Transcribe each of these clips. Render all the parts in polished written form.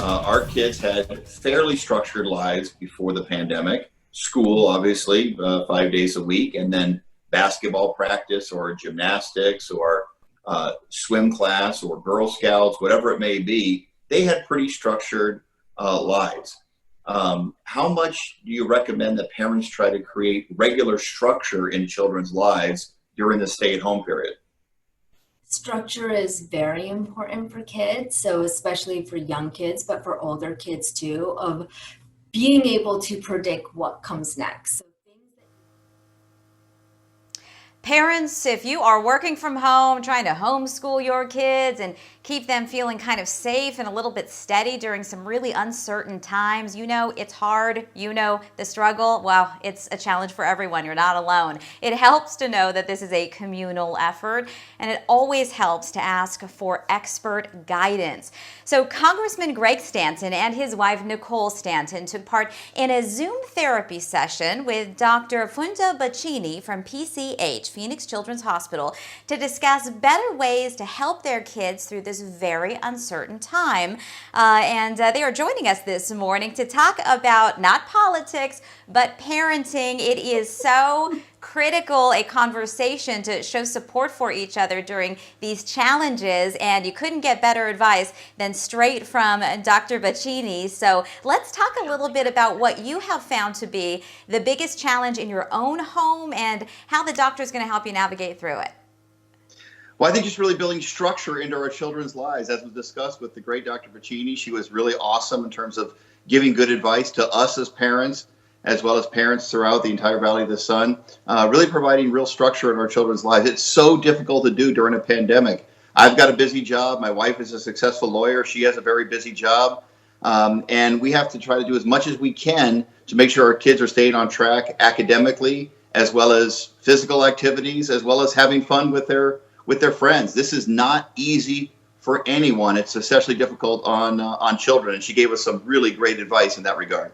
Our kids had fairly structured lives before the pandemic. School, obviously, 5 days a week, and then basketball practice or gymnastics or swim class or Girl Scouts, whatever it may be. They had pretty structured lives. How much do you recommend that parents try to create regular structure in children's lives during the stay-at-home period? Structure is very important for kids, so especially for young kids, but for older kids too, of being able to predict what comes next. So things that Parents, if you are working from home, trying to homeschool your kids and keep them feeling kind of safe and a little bit steady during some really uncertain times, you know it's hard, you know the struggle. Well, it's a challenge for everyone. You're not alone. It helps to know that this is a communal effort, and it always helps to ask for expert guidance. So Congressman Greg Stanton and his wife Nicole Stanton took part in a Zoom therapy session with Dr. Funda Bachini from PCH, Phoenix Children's Hospital, to discuss better ways to help their kids through this very uncertain time. They are joining us this morning to talk about not politics, but parenting. It is so critical a conversation to show support for each other during these challenges, and you couldn't get better advice than straight from Dr. Bachini. So let's talk a little bit about what you have found to be the biggest challenge in your own home and how the doctor is going to help you navigate through it. Well, I think just really building structure into our children's lives, as was discussed with the great Dr. Bachini. She was really awesome in terms of giving good advice to us as parents, as well as parents throughout the entire Valley of the Sun, really providing real structure in our children's lives. It's so difficult to do during a pandemic. I've got a busy job. My wife is a successful lawyer. She has a very busy job. And we have to try to do as much as we can to make sure our kids are staying on track academically, as well as physical activities, as well as having fun with their friends. This is not easy for anyone. It's especially difficult on children. And she gave us some really great advice in that regard.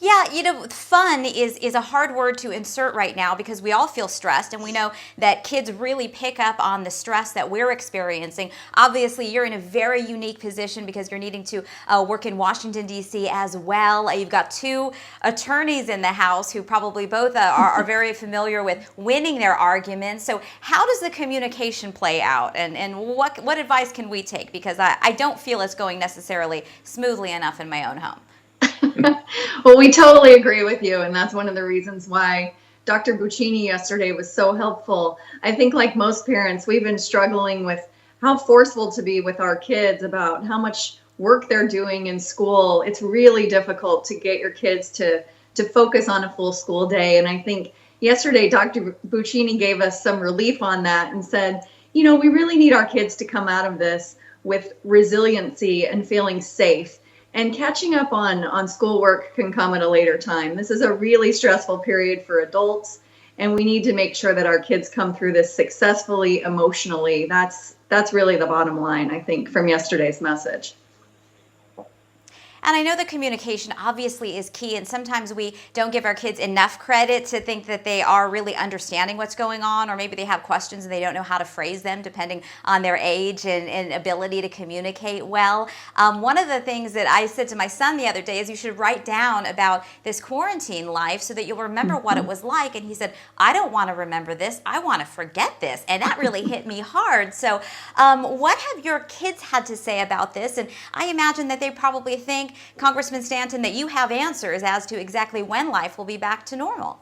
Yeah, you know, fun is a hard word to insert right now because we all feel stressed, and we know that kids really pick up on the stress that we're experiencing. Obviously, you're in a very unique position because you're needing to work in Washington, D.C. as well. You've got two attorneys in the House who probably both are very familiar with winning their arguments. So how does the communication play out, and what advice can we take? Because I don't feel it's going necessarily smoothly enough in my own home. Well, we totally agree with you, and that's one of the reasons why Dr. Buccini yesterday was so helpful. I think, like most parents, we've been struggling with how forceful to be with our kids about how much work they're doing in school. It's really difficult to get your kids to focus on a full school day, and I think yesterday Dr. Buccini gave us some relief on that and said, you know, we really need our kids to come out of this with resiliency and feeling safe. And catching up on schoolwork can come at a later time. This is a really stressful period for adults, and we need to make sure that our kids come through this successfully, emotionally. That's really the bottom line, I think, from yesterday's message. And I know the communication obviously is key, and sometimes we don't give our kids enough credit to think that they are really understanding what's going on, or maybe they have questions and they don't know how to phrase them depending on their age and ability to communicate well. One of the things that I said to my son the other day is you should write down about this quarantine life so that you'll remember what it was like. And he said, I don't want to remember this. I want to forget this. And that really hit me hard. So what have your kids had to say about this? And I imagine that they probably think, Congressman Stanton, that you have answers as to exactly when life will be back to normal.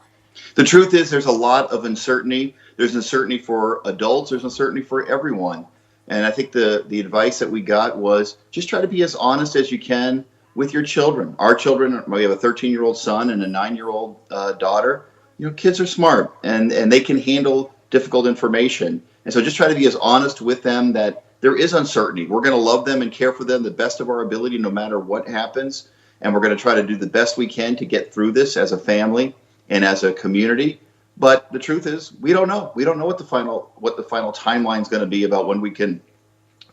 The truth is there's a lot of uncertainty. There's uncertainty for adults. There's uncertainty for everyone. And I think the advice that we got was just try to be as honest as you can with your children. Our children, we have a 13-year-old son and a 9-year-old daughter. You know, kids are smart and they can handle difficult information. And so just try to be as honest with them that there is uncertainty. We're going to love them and care for them the best of our ability no matter what happens. And we're going to try to do the best we can to get through this as a family and as a community. But the truth is, we don't know. We don't know what the final timeline is going to be about when we can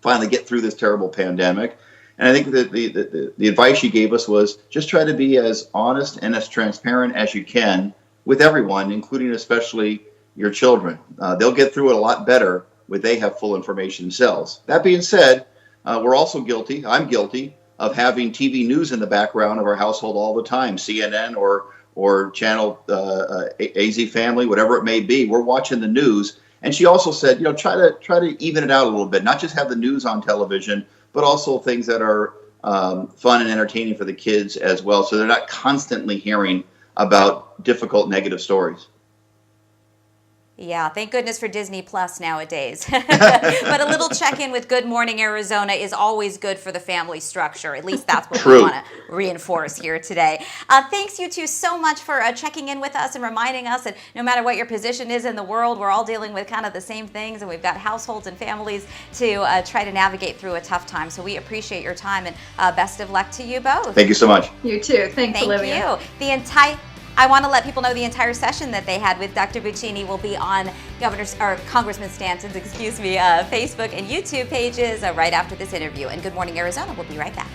finally get through this terrible pandemic. And I think that the advice she gave us was just try to be as honest and as transparent as you can with everyone, including especially your children. They'll get through it a lot better when they have full information themselves. That being said, we're also guilty. I'm guilty of having TV news in the background of our household all the time, CNN or channel AZ Family, whatever it may be. We're watching the news. And she also said, try to even it out a little bit, not just have the news on television, but also things that are fun and entertaining for the kids as well. So they're not constantly hearing about difficult, negative stories. Yeah, thank goodness for Disney Plus nowadays. But a little check-in with Good Morning Arizona is always good for the family structure. At least that's what we want to reinforce here today. Thanks you two so much for checking in with us and reminding us that no matter what your position is in the world, we're all dealing with kind of the same things, and we've got households and families to try to navigate through a tough time. So we appreciate your time, and best of luck to you both. Thank you so much. You too. Thanks, Olivia. Thank you. I want to let people know the entire session that they had with Dr. Bachini will be on Congressman Stanton's, Facebook and YouTube pages right after this interview. And Good Morning Arizona will be right back.